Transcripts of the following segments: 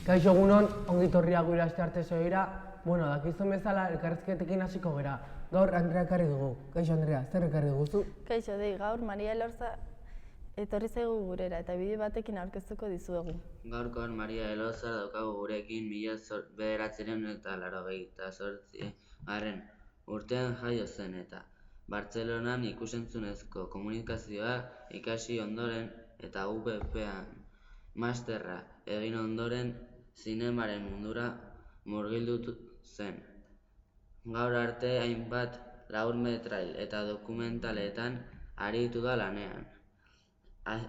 Kaixo egunon, ongitorriak gure astearte zoira. Bueno, dakizun bezala elkarrizketekin hasiko gera. Gaur Andrea ekarri dugu. Kaixo Andrea, zer ekarri duguzu? Kaixo dei, gaur Maria Elorza etorri zaigu gurera eta bideo batekin aurkeztuko dizuegu. Gaurkoan Maria Elorza daukagu gurekin 1988 urtean jaio zen eta Bartzelonan ikus-entzunezko komunikazioa ikasi ondoren eta UPPan masterra egin ondoren zinemaren mundura murgildu zen. Gaur arte hainbat laburmetrail eta dokumentaletan aritu da lanean.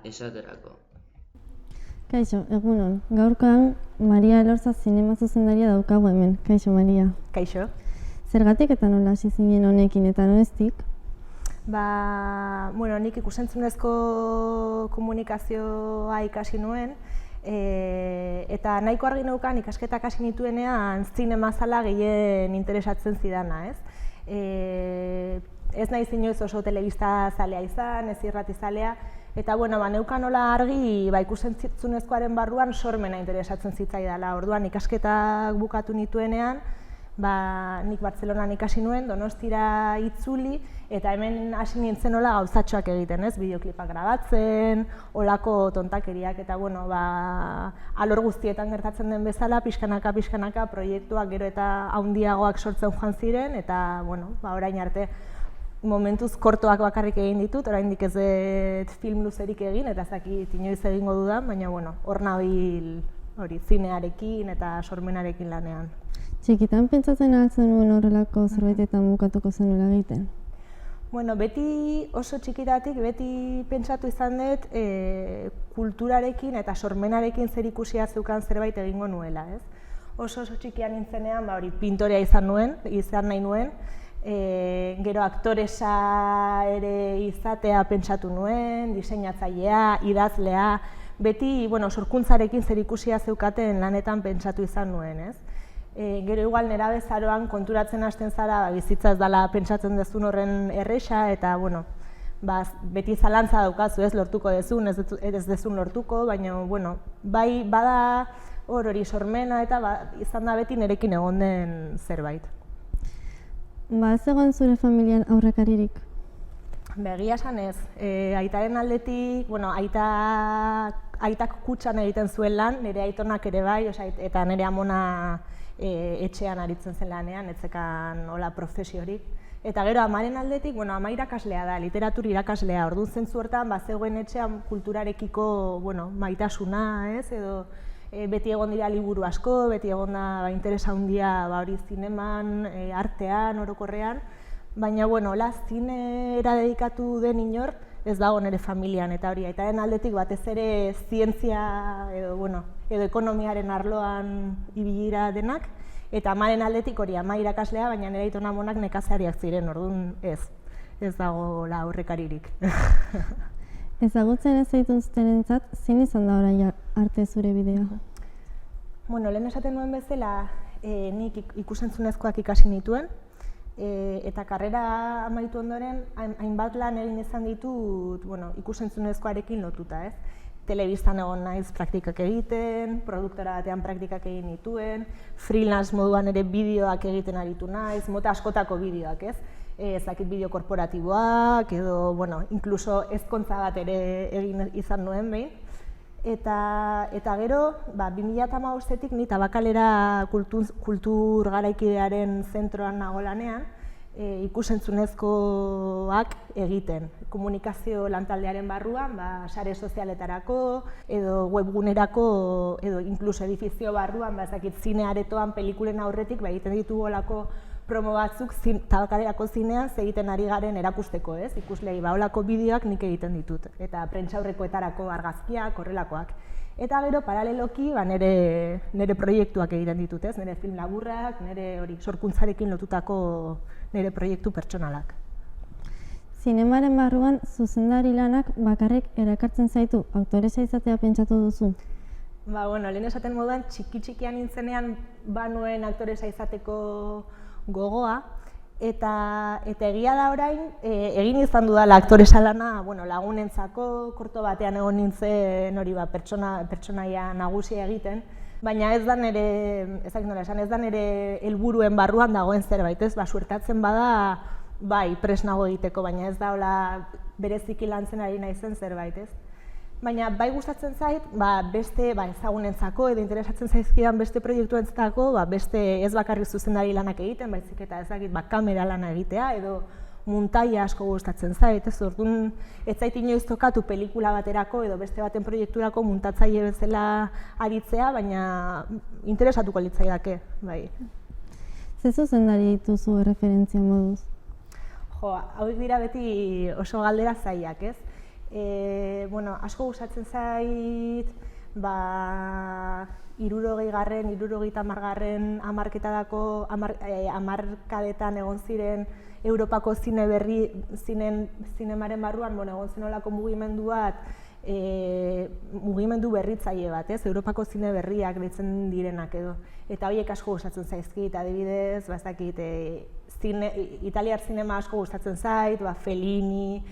Esaterako. Kaixo, egunon. Gaurkoan Maria Elorza zinema zuzendaria daukagu hemen. Kaixo, Maria. Kaixo. Zergatik eta nola hasi zinen honekin eta noiztik? Nik ikus-entzunezko komunikazioa ikasi nuen eta nahiko argi neukan ikasketak hasi nituenean zinema zala gehien interesatzen zidana, ez? Ez naiz inoiz oso telebista zalea izan, ez irrati zalea, eta neukan nola argi ikus-entzunezkoaren barruan sormena interesatzen zitzaidala. Orduan ikasketak bukatu nituenean, nik Bartzelonan ikasi nuen, Donostira itzuli, eta hemen hasi nintzen nola gauzatxoak egiten, ez? Bideoklipak grabatzen, olako tontakeriak, eta alor guztietan gertatzen den bezala, pixkanaka proiektuak gero eta handiagoak sortzen joan ziren, eta orain arte momentuz kortoak bakarrik egin ditut, oraindik ez dut film luzerik egin, eta ez dakit inoiz egingo dudan, baina hor nabil zinearekin eta sormenarekin lanean. Txikitan pentsatzen altzen nuen horrelako zerbaitetan bukatuko zenuela egiten? Beti oso txikitatik beti pentsatu izan dut kulturarekin eta sormenarekin zerikusia zeukan zerbait egingo nuela, ez? Oso txikian nintzenean pintorea izan nahi nuen, gero aktoresa ere izatea pentsatu nuen, diseinatzailea, idazlea, beti sorkuntzarekin zerikusia zeukaten lanetan pentsatu izan nuen, ez? Gero igual nerabezaroan konturatzen hasten zara bizitza ez dela pentsatzen duzun horren erresa, eta beti zalantza daukazu, ez lortuko duzun, ez duzun lortuko, baina bai bada hori sormena eta izan da beti nerekin egon den zerbait. Ez egon zure familian aurrekaririk? Egia esan ez. Aitaren aldetik, aitak kutxan egiten zuen lan, nire aitonak ere bai, eta nire amona etxean aritzen zen lanean, etzekan hola profesiorik. Eta gero amaren aldetik, ama irakaslea da, literatur irakaslea, orduan zentzu hortan zegoen etxean kulturarekiko maitasuna, ez, edo beti egon dira liburu asko, beti egon da interesa handia hori zineman, artean, orokorrean, baina hola zinera dedikatu den inor ez dago nire familian, eta hori aitaren aldetik batez ere zientzia edo ekonomiaren arloan ibilira denak, eta amaren aldetik hori ama irakaslea, baina nire aitona amonak nekazariak ziren, orduan ez dago aurrekaririk. Ezagutzen ez zaituztenentzat, zein izan da orain arte zure bidea? Lehen esaten nuen bezala, nik ikus-entzunezkoak ikasi nituen, eta karrera amaitu ondoren hainbat lan egin izan ditut ikus-entzunezkoarekin lotuta, ez? Telebistan egon naiz praktikak egiten, produktora batean praktikak egin nituen, freelance moduan ere bideoak egiten aritu naiz, mota askotako bideoak, ez? Ezakit bideo korporatiboak, edo, inkluso ezkontza bat ere egin izan nuen behin. Eta gero, 2015etik ni Tabakalera kultur garaikidearen zentroan nago lanean, ikus-entzunezkoak egiten. Komunikazio lantaldearen barruan, sare sozialetarako, edo webgunerako, edo inkluso edifizio barruan, ezakit zine aretoan pelikulen aurretik, egiten ditugu olako promo batzuk Tabakalerako zinean egiten ari garen erakusteko, ez? Ikuslei, olako bideoak nik egiten ditut, eta prentsaurrekoetarako argazkiak, horrelakoak. Eta gero, paraleloki, nire proiektuak egiten ditut, ez? Nire film laburrak, nire sorkuntzarekin lotutako nire proiektu pertsonalak. Zinemaren barruan, zuzendari lanak bakarrik erakartzen zaitu, aktoresa izatea pentsatu duzu? Lehen esaten moduan, txikian nintzenean banuen aktoresa izateko gogoa, eta egia da orain, egin izan dudala aktoresa lana lagunentzako, korto batean egon nintzen hori pertsonaia nagusia egiten, Baina ez da nire, ezak nola esan, ez da nire helburuen barruan dagoen zerbait, ez? Suertatzen bada, bai, presnago egiteko, baina ez da hola bereziki lantzen ari naizen zerbait, ez? Baina bai gustatzen zait, beste ezagunentzako edo interesatzen zaizkidan beste proiektuentzako, beste ez bakarrik zuzendari lanak egiten, baizik eta ezakit kamera lana egitea edo muntaia asko gustatzen zait, ez orduan ez zait inoiz tokatu pelikula baterako edo beste baten proiekturako muntatzaile bezala aritzea, baina interesatuko litzaidake, bai. Ze zuzendari dituzu erreferentzia moduz? Jo, hauek dira beti oso galdera zailak, ez? Asko gustatzen zait, 60-garren hamarkadetan egon ziren Europako zinemaren barruan egon zen olako mugimendu bat, mugimendu berritzaile bat, ez? Europako zine berriak deitzen direnak edo. Eta horiek asko gustatzen zaizkit, adibidez, italiar zinema asko gustatzen zait, Fellini,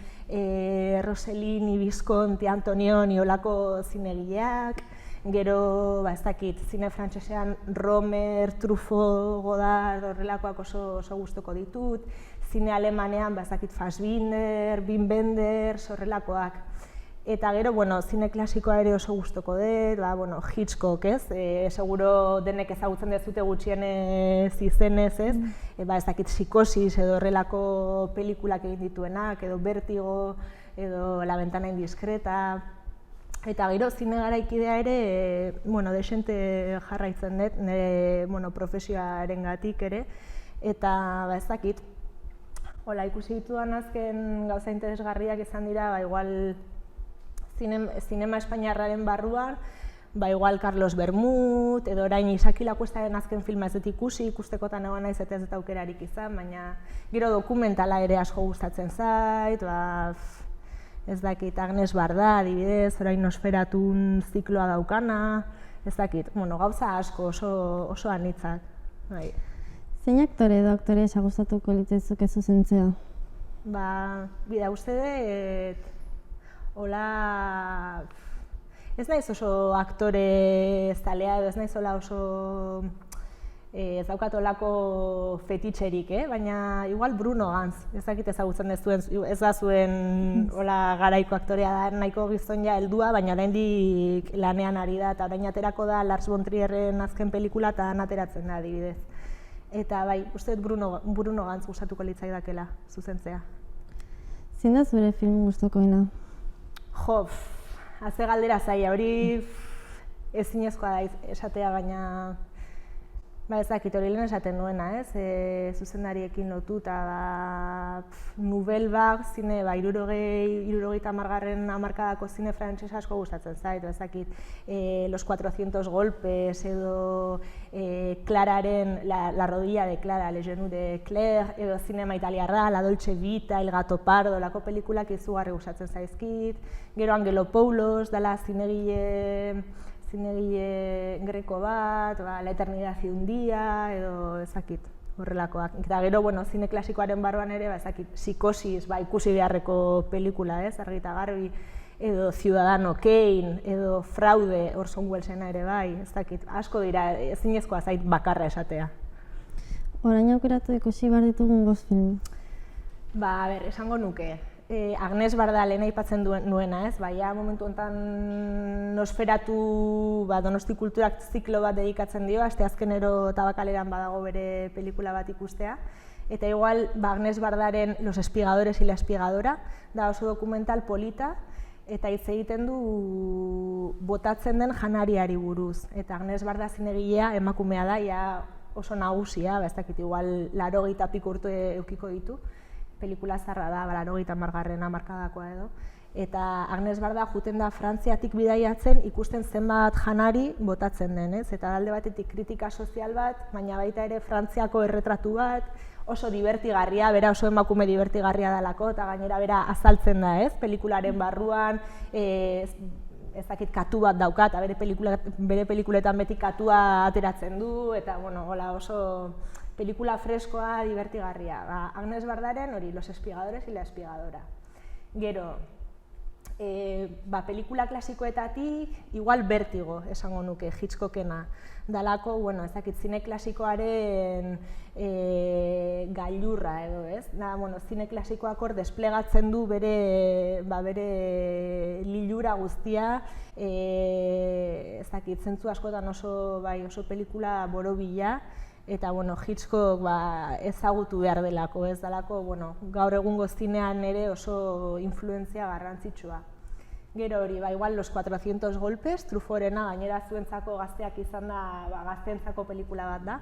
Rossellini, Visconti, Antonioni, olako zinegileak, gero, zine frantsesean Romer, Truffaut, Godard, horrelakoak oso gustuko ditut, zine alemanean, Fassbinder, Wim Wenders, horrelakoak. Eta gero, zine klasikoa ere oso gustuko dut, Hitchcock, ez? Seguro denek ezagutzen dezute gutxienez izenez, ez? Psikosis edo horrelako pelikulak egin dituenak, edo Vertigo, edo La ventana indiscreta. Eta gero, zine garaikidea ere, desente jarraitzen dut, nire profesioarengatik ere. Eta, ikusi ditudan azken gauza interesgarriak izan dira, igual zinema espainiarraren barruan, igual Carlos Bermud, edo orain Isaki Lacuestaren azken filma ez dut ikustekotan egon naiz eta ez dut aukerarik izan, baina gero dokumentala ere asko gustatzen zait, ez dakit, Agnes Barda, adibidez, orain Nosferatun zikloa daukana, ez dakit, gauza asko oso anitzak. Zein aktore edo aktoresa gustatuko litzaizuke zuzentzea? Uste dut, hola, ez naiz oso aktore zalea edo ez naiz oso ez daukat olako fetitxerik, baina igual Bruno Ganz, ez dakit ezagutzen ez da zuen garaiko aktorea da, nahiko gizonja heldua, baina oraindik lanean ari da, eta orain aterako da Lars von Trierren azken pelikula eta ateratzen da adibidez. Eta uste dut Bruno Ganz gustatuko litzaidakela zuzentzea. Zein da zure film gustukoena? Jo, haze galdera zaila, hori ezinezkoa da esatea, baina ez dakit hori lehen esaten nuena, zuzendariekin lotuta, Nouvelle Vague, zine, 60-garren hamarkadako zine frantses asko gustatzen zait, ez dakit, Los 400 golpes, edo Clararen, La rodilla de Clara, Le genou de Claire, edo zinema italiarra, La Dolce Vita, El gato pardo, lako pelikulak izugarri gustatzen zaizkit, gero Angelopoulos, dela zinegile greko bat, La eternidad y un día, edo ezakit, horrelakoak. Eta gero, zine klasikoaren barruan ere, ezakit, Psikosis, ikusi beharreko pelikula, argi eta garbi, edo Ciudadano Kane, edo Fraude, Orson Wellesena ere ezakit, asko dira, ezinezkoa zait bakarra esatea. Orain aukeratu ikusi behar ditugun 5 film. Esango nuke. Agnes Barda lehen aipatzen nuena, momentu honetan Nosferatu Donosti Kulturak ziklo bat dedikatzen dio, asteazkenero Tabakaleran badago bere pelikula bat ikustea. Eta igual, Agnes Bardaren Los espigadores y la espigadora, da oso dokumental polita, eta hitz egiten du botatzen den janariari buruz. Eta Agnes Barda zinegilea emakumea da, oso nagusia, ez dakit igual 80 piko urte eukiko ditu. Pelikula zarra da, 80-garren hamarkadakoa edo. Eta Agnes Barda juten da Frantziatik bidaiatzen ikusten zenbat janari botatzen den, eta alde batetik kritika sozial bat, baina baita ere Frantziako erretratu bat, oso divertigarria, bera oso emakume divertigarria dalako, eta gainera bera azaltzen da, pelikularen barruan, ez dakit katu bat daukat, bere pelikuletan beti katua ateratzen du, eta oso pelikula freskoa, divertigarria. Agnes Bardaren hori, Los espigadores y la espigadora. Gero, pelikula klasikoetatik, igual Vertigo esango nuke, Hitchcockena. Dalako, bueno, ez dakit, zine klasikoaren gailurra edo, ez? Da, bueno, zine klasikoak hor desplegatzen du bere lilura guztia, ez dakit, zentzu askotan oso pelikula borobila, eta, bueno, Hitchcock ezagutu behar delako, ez dalako, bueno, gaur egungo zinean ere oso influentzia garrantzitsua. Gero hori, igual Los 400 golpes, Truffautena gainera zuentzako gazteak izan da, gazteentzako pelikula bat da.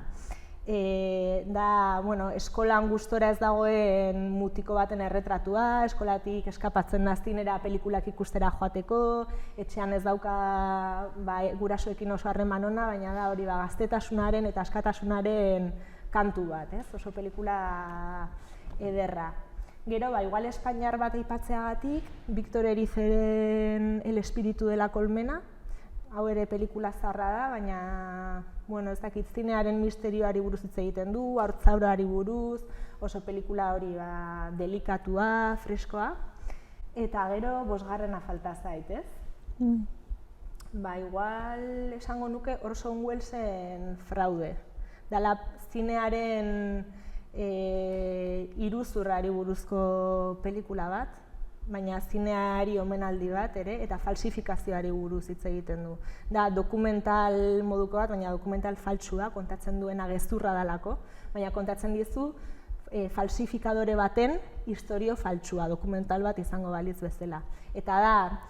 Da, bueno, eskolan gustora ez dagoen mutiko baten erretratua, eskolatik eskapatzen da zinera pelikulak ikustera joateko, etxean ez dauka gurasoekin oso harreman ona, baina da hori gaztetasunaren eta askatasunaren kantu bat, ez? Oso pelikula ederra. Gero, igual espainiar bat aipatzeagatik, Victor Erizeren El espíritu de la colmena, hau ere pelikula zaharra da, baina, bueno, ez dakit, zinearen misterioari buruz hitz egiten du, haurtzaroari buruz, oso pelikula hori delikatua, freskoa, eta gero, 5. falta zait, ez? Igual esango nuke Orson Wellesen Fraude, dela zinearen iruzurrari buruzko pelikula bat, baina zineari omenaldi bat ere, eta falsifikazioari buruz hitz egiten du. Da dokumental moduko bat, baina dokumental faltsua, kontatzen duena gezurra dalako, baina kontatzen dizu falsifikadore baten istorio faltsua, dokumental bat izango balitz bezala. Eta da,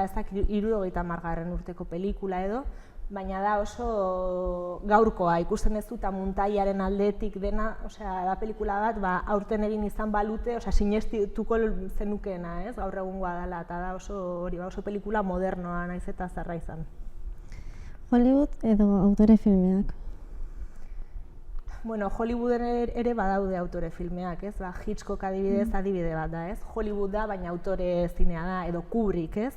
ez dakit 70. urteko pelikula edo, baina da oso gaurkoa, ikusten ez dut muntaiaren aldetik dena, da pelikula bat aurten egin izan balute, sinestituko zenukeena, ez, gaur egungoa dela, eta da oso pelikula modernoa naiz eta zarra izan. Hollywood edo autore filmeak? Bueno, Hollywooden ere badaude autore filmeak, ez? Hitchcock adibidez adibide bat da, ez? Hollywood da, baina autore zinea da, edo Kubrick, ez?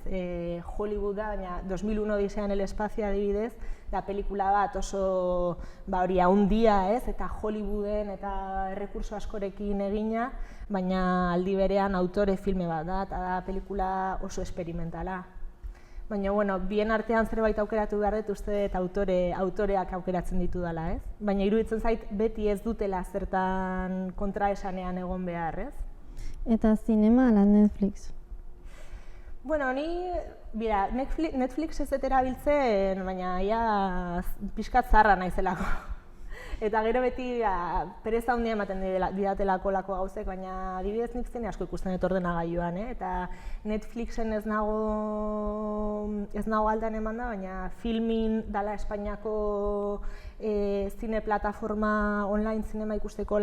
Hollywood da, baina 2001 Odisea en el espacio adibidez, da pelikula bat oso haundia, ez? Eta Hollywooden eta errekurso askorekin egina, baina aldi berean autore filme bat da, eta da pelikula oso esperimentala. Baina, bueno, bien artean zerbait aukeratu behar dut uste dut autoreak aukeratzen ditu dela, ez? Baina iruditzen zait beti ez dutela zertan kontraesanean egon behar, ez? Eta zinema ala Netflix? Bueno, ni, Netflix ez dut erabiltzen, baina ja pixkat zaharra naizelako. Eta gero beti pereza handia ematen didatelako lako gauzek, baina adibidez nik zene asko ikusten dut ordenagailuan, eta Netflixen ez nago aldan eman da, baina Filmin dala Espainiako zine plataforma online zinema ikusteko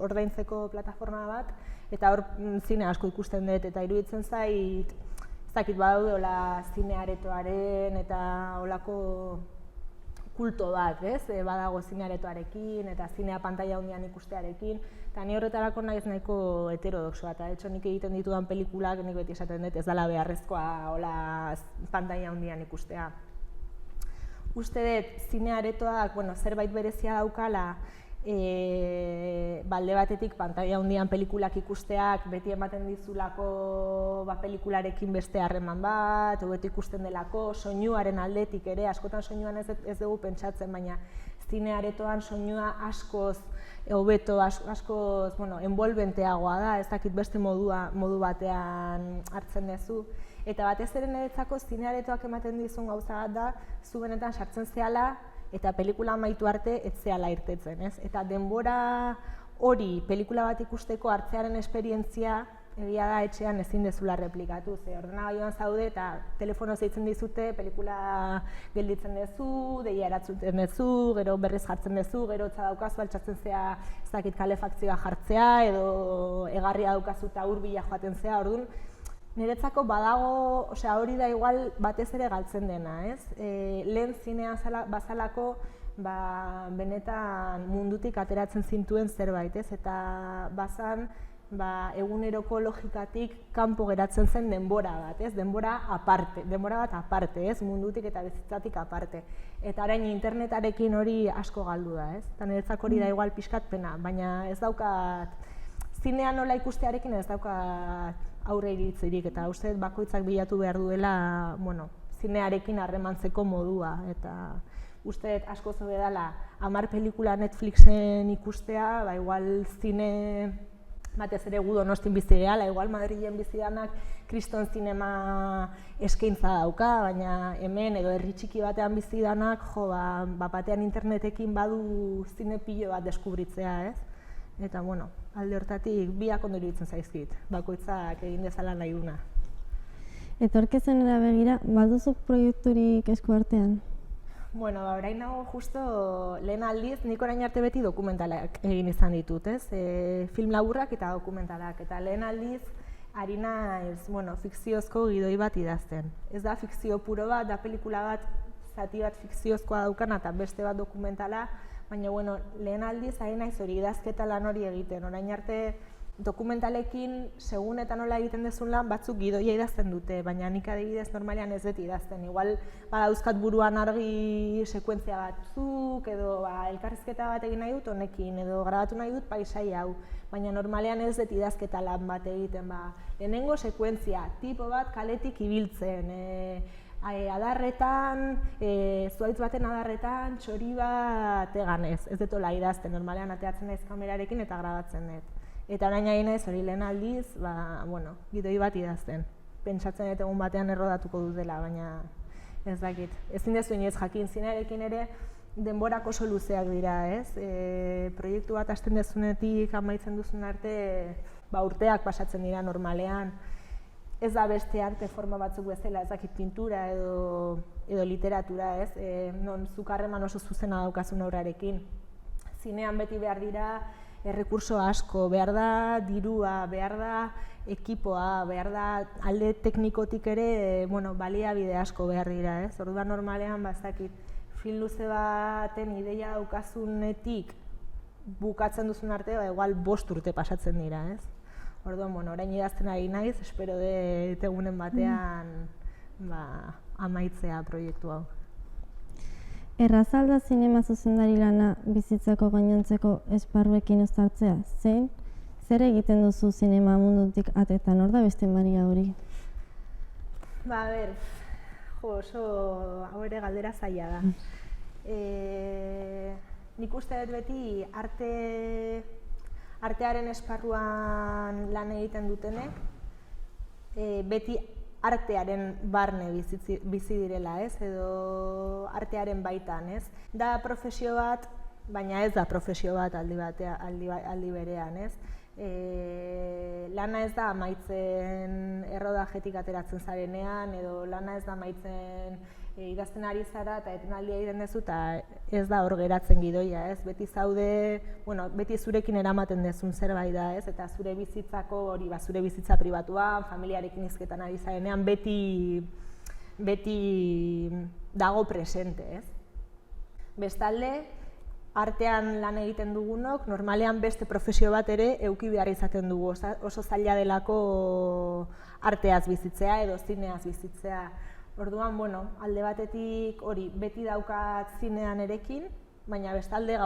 ordaintzeko plataforma bat, eta hor zine asko ikusten dut, eta iruditzen zait, ez dakit badaude hola zine aretoaren eta holako kulto bat, ez? Badago zine aretoarekin eta zinea pantaila handian ikustearekin, eta ni horretarako naiz nahiko heterodoxoa, eta etxo nik egiten ditudan pelikulak nik beti esaten dut ez dela beharrezkoa hola pantaila handian ikustea. Uste dut, zine aretoak, zerbait berezia daukala, alde batetik pantaila handian pelikulak ikusteak beti ematen dizulako pelikularekin beste harreman bat, hobeto ikusten delako, soinuaren aldetik ere, askotan soinuan ez dugu pentsatzen, baina zine aretoan soinua askoz hobeto, askoz envolventeagoa da, ez dakit beste modu batean hartzen duzu. Eta batez ere niretzako zine aretoak ematen dizun gauza bat da, zu benetan sartzen zehala, eta pelikula amaitu arte ez zehala irtetzen, ez? Eta denbora hori pelikula bat ikusteko hartzearen esperientzia egia da etxean ezin dezula replikatu, ze ordenagailuan zaude eta telefonoz deitzen dizute, pelikula gelditzen duzu, deia eratzuten duzu, gero berriz jartzen duzu, gero hotza daukazu altxatzen zea ez dakit kalefakzioa jartzea edo egarria daukazu eta hurbila joaten zea, orduan niretzako badago, hori da igual batez ere galtzen dena, ez? Lehen zinea bazalako benetan mundutik ateratzen zintuen zerbait, ez? Eta bazan eguneroko logikatik kanpo geratzen zen denbora bat, ez? Denbora bat aparte, ez? Mundutik eta bizitzatik aparte. Eta orain internetarekin hori asko galdu da, ez? Eta niretzako hori da igual pixkat pena, baina ez daukat zinean nola ikustearekin ez daukat aurre iritzirik, eta uste dut bakoitzak bilatu behar duela, bueno, zinearekin harremantzeko modua, eta uste dut asko zobe dela 10 pelikula Netflixen ikustea, ba igual zine batez ere gu Donostin bizi gehala, igual Madrilen bizi danak kriston zinema eskaintza dauka, baina hemen edo herri txiki batean bizi danak, jo, batean internetekin badu zine pilo bat deskubritzea, ez? Eta, bueno, alde hortatik biak ondo iruditzen zaizkit, bakoitzak egin dezala nahi duna. Etorkizunera begira, baduzu proiekturik esku artean? Bueno, orain nago justo lehen aldiz, nik orain arte beti dokumentalak egin izan ditut, ez? Film laburrak eta dokumentalak, eta lehen aldiz ari naiz, bueno, fikziozko gidoi bat idazten. Ez da fikzio puro bat, da pelikula bat, zati bat fikziozkoa daukana eta beste bat dokumentala, baina, bueno, lehen aldiz ari naiz hori idazketa lan hori egiten. Orain arte dokumentalekin, segun eta nola egiten dezun lan, batzuk gidoia idazten dute, baina nik adibidez normalean ez beti idazten. Igual, badauzkat buruan argi sekuentzia batzuk, edo elkarrizketa bat egin nahi dut honekin, edo grabatu nahi dut paisai hau, baina normalean ez beti idazketa lan bat egiten. Lehenengo sekuentzia, tipo bat kaletik ibiltzen, adarretan, zuhaitz baten adarretan, txori bat eganez, ez detola idazten, normalean ateatzen naiz kamerarekin eta grabatzen dut. Eta orain nahi naiz hori lehen aldiz, bueno, gidoi bat idazten. Pentsatzen dut egun batean errodatuko dut dela, baina ez dakit. Ezin dezu inoiz jakin, zinearekin ere denborak oso luzeak dira, ez? Proiektu bat hasten dezunetik amaitzen duzun arte, urteak pasatzen dira normalean. Ez da beste arte forma batzuk bezala, ez dakit pintura edo literatura, ez? Non zuk harreman oso zuzena daukazun obrarekin. Zinean beti behar dira errekurso asko, behar da dirua, behar da ekipoa, behar da alde teknikotik ere, bueno, baliabide asko behar dira, ez? Orduan normalean, ez dakit, film luze baten ideia daukazunetik bukatzen duzun arte, igual 5 urte pasatzen dira, ez? Orduan, bueno, orain idazten ari naiz, espero dut egunen batean amaitzea proiektu hau. Erraza al da zinema zuzendari lana bizitzako gainontzeko esparruekin uztartzea? Zer egiten duzu zinema mundutik atetan, hor da beste Maria hori? Oso hau ere galdera zaila da. Nik uste dut beti artearen esparruan lan egiten dutenek, beti artearen barne bizi direla, ez? Edo artearen baitan, ez? Da profesio bat, baina ez da profesio bat aldi berean, ez? Lana ez da amaitzen errodajetik ateratzen zarenean, edo lana ez da amaitzen idazten ari zara eta etenaldia egiten duzu eta ez da hor geratzen gidoia, ez? Beti zaude, bueno, beti zurekin eramaten dezun zerbait da, ez? Eta zure bizitzako hori, zure bizitza pribatuan, familiarekin hizketan ari zarenean, beti dago presente, ez? Bestalde, artean lan egiten dugunok, normalean beste profesio bat ere eduki behar izaten dugu, oso zaila delako arteaz bizitzea edo zineaz bizitzea. Orduan, bueno, alde batetik hori beti daukat zinean erekin, baina bestalde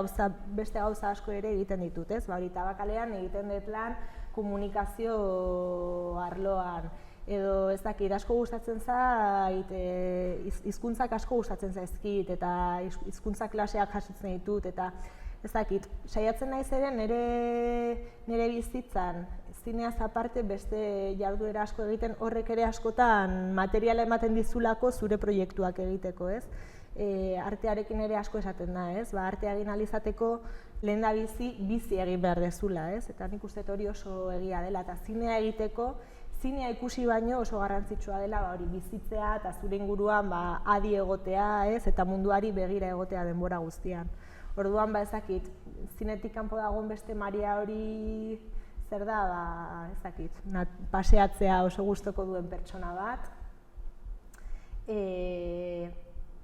beste gauza asko ere egiten ditut, ez? Hori tabakalean egiten dut lan komunikazio arloan, edo ez dakit, asko gustatzen zait, hizkuntzak asko gustatzen zaizkit, eta hizkuntza klaseak jasotzen ditut, eta ez dakit, saiatzen naiz ere nire bizitzan, zineaz aparte beste jarduera asko egiten, horrek ere askotan materiala ematen dizulako zure proiektuak egiteko, ez? Artearekin ere asko esaten da, ez? Artea egin ahal izateko lehen da bizi egin behar dezula, ez? Eta nik uste hori oso egia dela, eta zinea egiteko, zinea ikusi baino oso garrantzitsua dela hori bizitzea eta zure inguruan adi egotea, ez? Eta munduari begira egotea denbora guztian. Orduan, ezakit, zinetik kanpo dagoen beste Maria hori zer da, ezakit, paseatzea oso gustoko duen pertsona bat.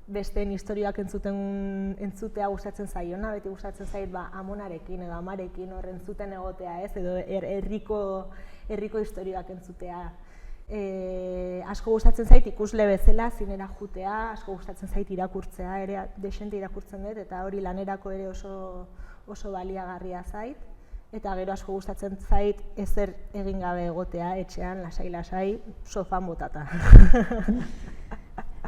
Besteen historioak entzutea gustatzen zaiona, beti gustatzen zait amonarekin edo amarekin hor entzuten egotea, ez? Edo herriko historioak entzutea. Asko gustatzen zait ikusle bezala zinera jutea, asko gustatzen zait irakurtzea, ere desente irakurtzen dut, eta hori lanerako ere oso baliagarria zait. eta gero asko gustatzen zait ezer egin gabe egotea, etxean, lasai, sofan botata.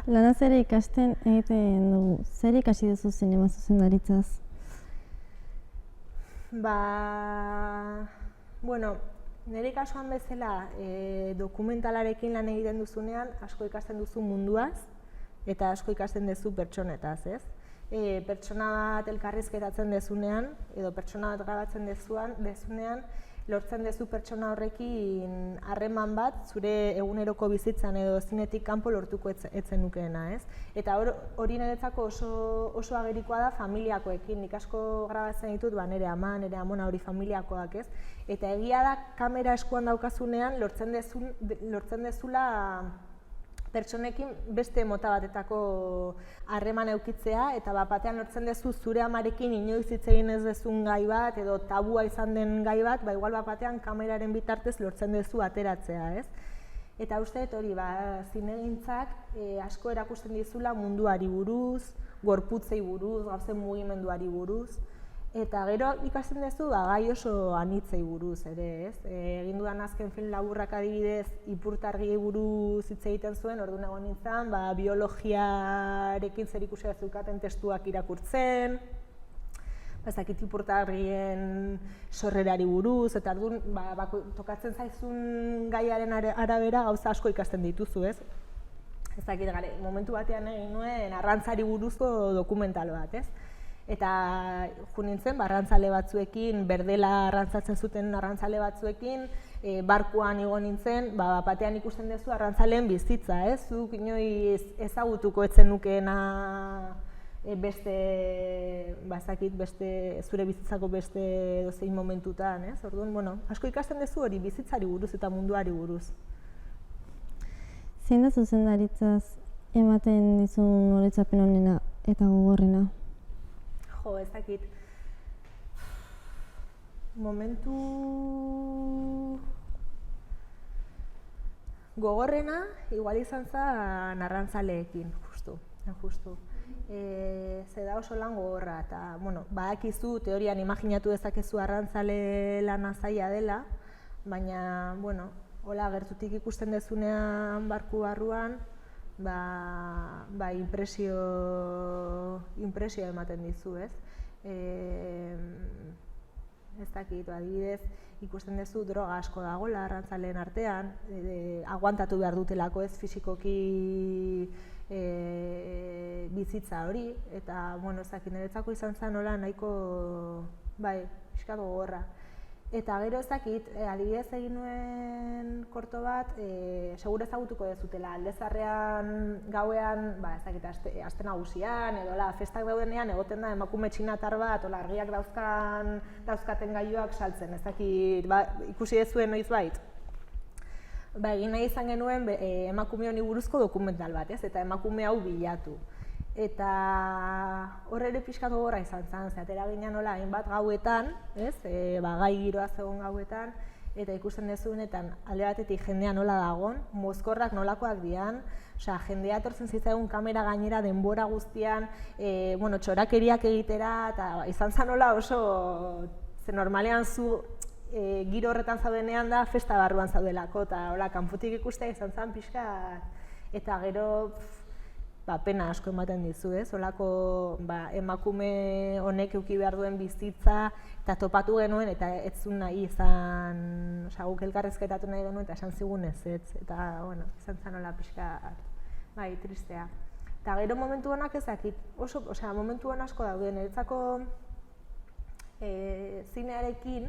Lana ere ikasten egiten dugu. Zer ikasi duzu zinema zuzendaritzaz? Bueno, nire kasuan bezala dokumentalarekin lan egiten duzunean asko ikasten duzu munduaz eta asko ikasten duzu pertsonetaz, ez? Pertsona bat elkarrizketatzen dezunean edo pertsona bat grabatzen dezunean lortzen duzu pertsona horrekin harreman bat zure eguneroko bizitzan edo zinetik kanpo lortuko etzen nukeena, ez? Eta hori niretzako oso agerikoa da familiakoekin. Nik asko grabatzen ditut nire ama, nire amona hori familiakoak, ez? Eta egia da kamera eskuan daukazunean lortzen dezula pertsonekin beste mota batetako harreman eukitzea eta batean lortzen dezu zure amarekin inoiz hitz egin ez dezun gai bat edo tabua izan den gai bat, igual batean kameraren bitartez lortzen dezu ateratzea, ez? Eta uste dut hori, zinegintzak asko erakusten dizula munduari buruz, gorputzei buruz, gauzen mugimenduari buruz, eta gero ikasten duzu gai oso anitzei buruz ere, ez? Egin dudan azken film laburrak adibidez ipurtargiei buruz hitz egiten zuen, orduan egon nintzen, biologiarekin zerikusia zeukaten testuak irakurtzen, ezakit ipurtargien sorrerari buruz, eta orduan tokatzen zaizun gaiaren arabera gauza asko ikasten dituzu, ez? Ezakit momentu batean egin nuen arrantzari buruzko dokumental bat, ez? Eta jo nintzen, arrantzale batzuekin, berdela arrantzatzen zuten arrantzale batzuekin, barkuan igo nintzen, batean ikusten duzu arrantzaleen bizitza, ez? Zuk inoiz ezagutuko etzen nukeena zure bizitzako beste dozein momentutan, ez? Orduan, asko ikasten duzu hori bizitzari buruz eta munduari buruz. Zein da zuzendaritzaz ematen dizun oroitzapen onena eta gogorrena? Jo, ez dakit. Momentu gogorrena igual izan zen arrantzaleekin, justu. Ze da oso lan gogorra, eta, badakizu teorian imaginatu dezakezu arrantzale lana zaila dela, baina, hola gertutik ikusten dezunean barku barruan, impresio ematen dizu, ez? Ez dakit, adibidez, ikusten duzu droga asko dagoela arrantzaleen artean, aguantatu behar dutelako ez fisikoki bizitza hori, eta, ez dakit, niretzako izan zen nola nahiko, pixka gogorra. Eta gero ez dakit, adibidez egin nuen korto bat, segura ezagutuko dezutela, Alde Zaharrean gauean, ez dakit, aste nagusian, edo festak daudenean egoten da emakume txinatar bat, argiak dauzkaten gailuak saltzen, ez dakit, ikusi dezuen noizbait. Egin nahi izan genuen emakume honi buruzko dokumental bat, ez, eta emakume hau bilatu. Eta hor ere pixkat gogorra izan zen, atera ginen nola hainbat gauetan, gai giroa zegoen gauetan, eta ikusten dezuenetan alde batetik jendea nola dagon, mozkorrak nolakoak dian, jendea etortzen zitzaigun kamera gainera denbora guztian, txorakeriak egitera, eta izan zen nola oso, normalean zu giro horretan zaudenean da festa barruan zaudelako, eta kanpotik ikustea izan zen pixkat, eta gero pena asko ematen dizu, ez? Olako emakume honek eduki behar duen bizitza eta topatu genuen eta ez zuen nahi izan, guk elkarrezketatu nahi genuen eta esan zigun ez, eta, izan zen hola pixka, tristea. Eta gero momentu honak ezakit, momentu hon asko daude, niretzako zinearekin,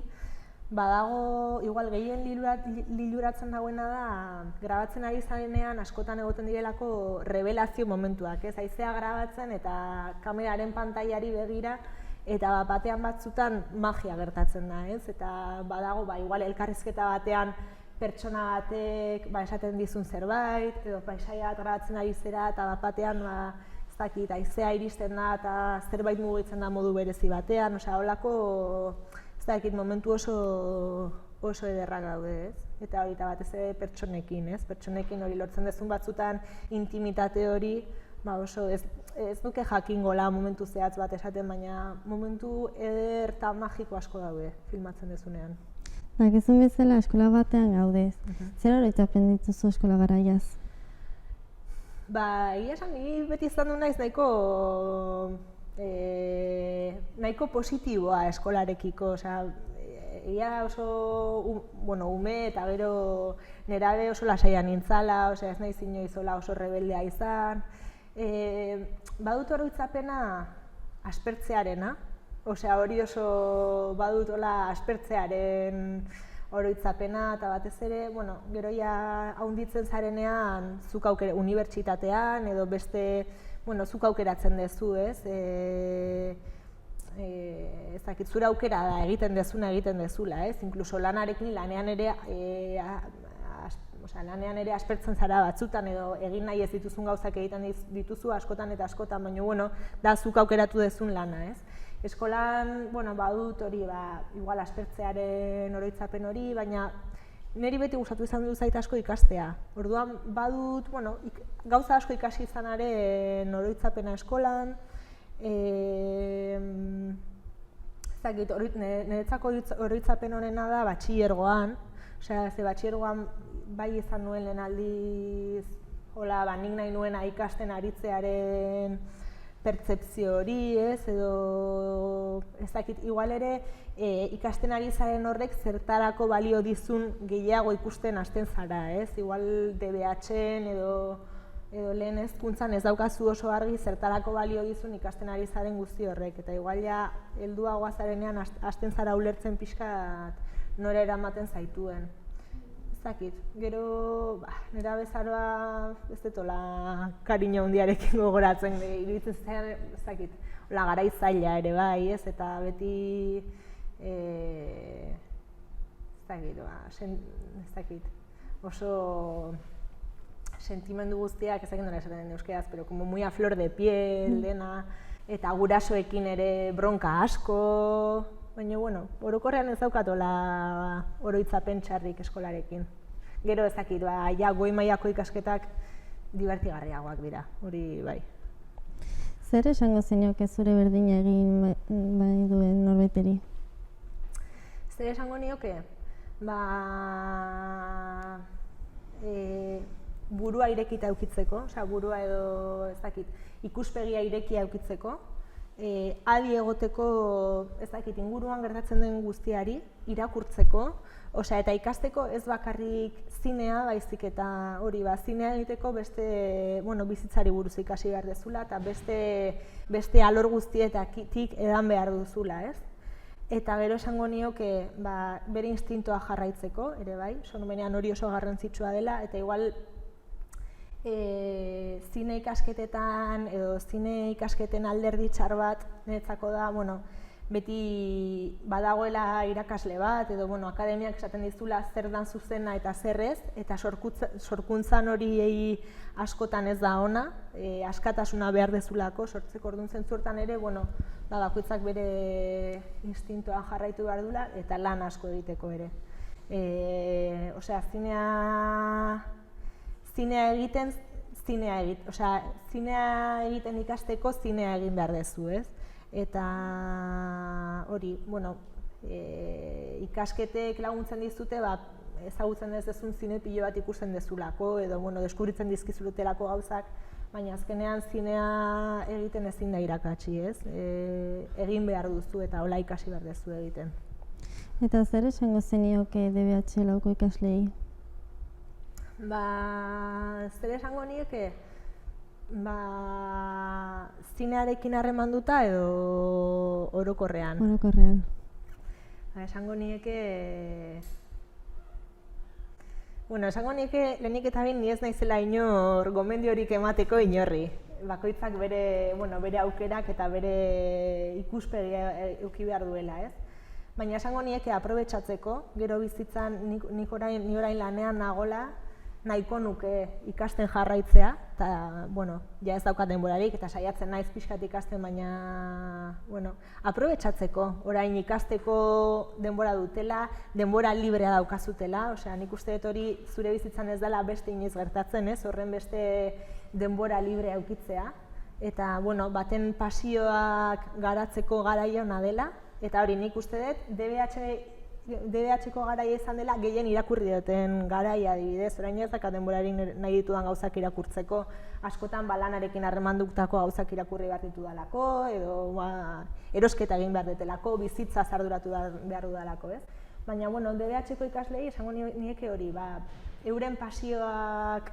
badago, igual gehien liluratzen dagoena da, grabatzen ari zarenean askotan egoten direlako revelazio momentuak, ez? Haizea grabatzen eta kameraren pantailari begira, eta batean batzutan magia gertatzen da, ez? Eta badago, igual elkarrizketa batean pertsona batek esaten dizun zerbait, edo paisaia bat grabatzen ari zera, eta batean, ez dakit, haizea iristen da, eta zerbait mugitzen da modu berezi batean, holako, ez dakit, momentu oso ederrak daude, ez? Eta hori, eta batez ere pertsonekin, ez? Pertsonekin hori lortzen dezun batzutan intimitate hori, oso ez duke jakingola momentu zehatz bat esaten, baina momentu eder eta magiko asko daude filmatzen dezunean. Dakizun bezala eskola batean gaudez. Zer oroitzapen dituzu eskola garaiaz? Egia esan, ni beti izan du naiz nahiko positiboa eskolarekiko, ia oso ume eta gero nerabe oso lasaia nintzala, ez naiz inoiz oso rebeldea izan. Badut oroitzapena aspertzearena, hori oso badut aspertzearen oroitzapena, eta batez ere, gero ja haunditzen zarenean zuk unibertsitatean edo beste, zuk aukeratzen dezu, ez? Ez dakit, zure aukera da egiten dezula, ez? Inkluso lanean ere aspertzen zara batzutan edo egin nahi ez dituzun gauzak egiten dituzu askotan eta askotan, baina da zuk aukeratu dezun lana, ez? Eskolan, badut hori, igual aspertzearen oroitzapen hori, baina niri beti gustatu izan dut zait asko ikastea. Orduan badut, gauza asko ikasi izanaren oroitzapena eskolan, niretzako oroitzapen honena da batxilergoan, ze batxilergoan bai izan nuen lehen aldiz, nik nahi nuena ikasten aritzearen pertzepzio hori, edo ez dakit, igual ere ikasten ari zaren horrek zertarako balio dizun gehiago ikusten hasten zara, igual DBH-en edo lehen hezkuntzan ez daukazu oso argi zertarako balio dizun ikasten ari zaren guzti horrek, eta igual ja helduagoa zarenean hasten zara ulertzen pixkat nora eramaten zaituen. Ez dakit, gero nera bezaroa ez detola kariño handiarekin gogoratzen, iruditzen zen, ez dakit, garai zaila ere bai, eta beti, ez dakit, oso sentimendu guztiak, ez dakit nola esaten den euskeraz, pero como muy a flor de piel, dena, eta gurasoekin ere bronka asko, baina, orokorrean ez daukatola oroitzapen txarrik eskolarekin. Gero ez dakit, goi mailako ikasketak divertigarriagoak dira, hori bai. Zer esango zenioke zure berdina egin bai duen norbaiteri? Zer esango nioke? Burua irekita eukitzeko, burua edo, ez dakit, ikuspegia irekia eukitzeko, adi egoteko, ez dakit, inguruan gertatzen den guztiari, irakurtzeko, eta ikasteko ez bakarrik zinea, baizik eta hori, zinea egiteko beste, bizitzari buruz ikasi behar dezula, eta beste alor guztietatik edan behar duzula, ez? Eta gero esango nioke, bere instintoa jarraitzeko, ere bai, sonumenean hori oso garrantzitsua dela, eta igual zine ikasketetan edo zine ikasketen alderdi txar bat niretzako da, beti badagoela irakasle bat edo akademiak esaten dizula zer dan zuzena eta zer ez, eta sorkuntzan hori askotan ez da ona, askatasuna behar dezulako sortzeko, orduan zentzuetan ere, bakoitzak bere instintoa jarraitu behar dula eta lan asko egiteko ere. Zinea egiten ikasteko zinea egin behar dezu, ez? Eta hori, ikasketek laguntzen dizute, ezagutzen ez dezun zine pilo bat ikusten dezulako, edo deskubritzen dizkizutelako gauzak, baina azkenean zinea egiten ezin da irakatsi, ez? Egin behar duzu eta hola ikasi behar dezu egiten. Eta zer esango zenioke DBH lauko ikaslei? Zer esango nioke? Zinearekin harremanduta edo orokorrean? Orokorrean. Esango nieke... esango nieke lehenik eta behin ni ez naizela inor gomendiorik emateko inorri. Bakoitzak bere aukerak eta bere ikuspegia eduki behar duela, ez? Baina esango nieke aprobetxatzeko, gero bizitzan nik orain lanean nagola, nahiko nuke ikasten jarraitzea, eta, bueno, ja ez daukat denborarik, eta saiatzen naiz pixkat ikasten, baina, bueno, aprobetxatzeko, orain ikasteko denbora dutela, denbora librea daukazutela, osea, nik uste dut hori zure bizitzan ez dela beste inoiz gertatzen, ez, horren beste denbora librea eukitzea, eta, bueno, baten pasioak garatzeko garaia ona dela, eta hori nik uste dut DBH-ko garaia izan dela gehien irakurri duten garaia adibidez, orain ez dakat denborarik nahi ditudan gauzak irakurtzeko, askotan lanarekin harremandutako gauzak irakurri behar ditudalako, edo erosketa egin behar detelako, bizitza arduratu behar dudalako, ez? Baina, bueno, DBH-ko ikaslei esango nieke hori, euren pasioak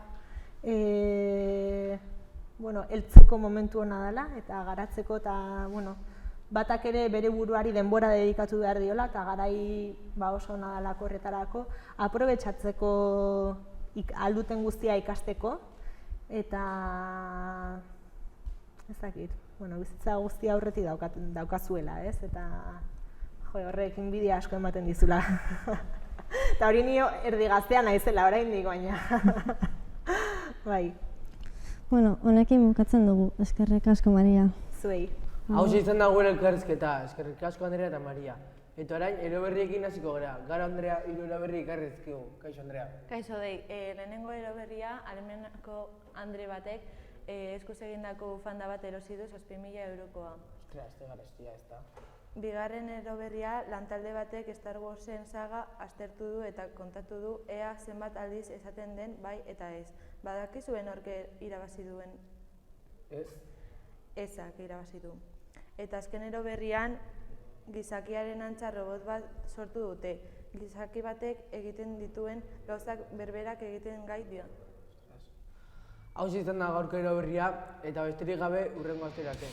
heltzeko momentu ona dela, eta garatzeko, eta, bueno, batak ere bere buruari denbora dedikatu behar diola, eta garai oso ona delako horretarako, aprobetxatzeko alduten guztia ikasteko, eta ez dakit, bizitza guztia aurretik daukazuela, ez? Eta horrek inbidia asko ematen dizula. Eta hori nio erdi gaztea naizela oraindik, baina. Bai. Bueno, honekin bukatzen dugu, eskerrik asko, Maria. Zuei. Hau izan da gure elkarrizketa, eskerrik asko Andrea eta Maria. Eta orain, eroberriekin hasiko gara. Gara Andrea, hiru eroberri ikarrizkigu. Kaixo, Andrea. Kaixo, dei. Lehenengo eroberria, Alemanako Andre batek eskuz egindako bufanda bat erosi du 7.000 eurokoa. Ostra, ez da garestia, ez da. Bigarren eroberria, lantalde batek Star Warsen saga aztertu du eta kontatu du ea zenbat aldiz esaten den bai eta ez. Badakizuen horke irabazi duen? Ez? Ezak irabazi du. Eta azken eroberrian, gizakiaren antza robot bat sortu dute. Gizaki batek egiten dituen gauzak berberak egiten gai dio. Hau izan da gaurko eroberria, eta besterik gabe hurrengo asterarte.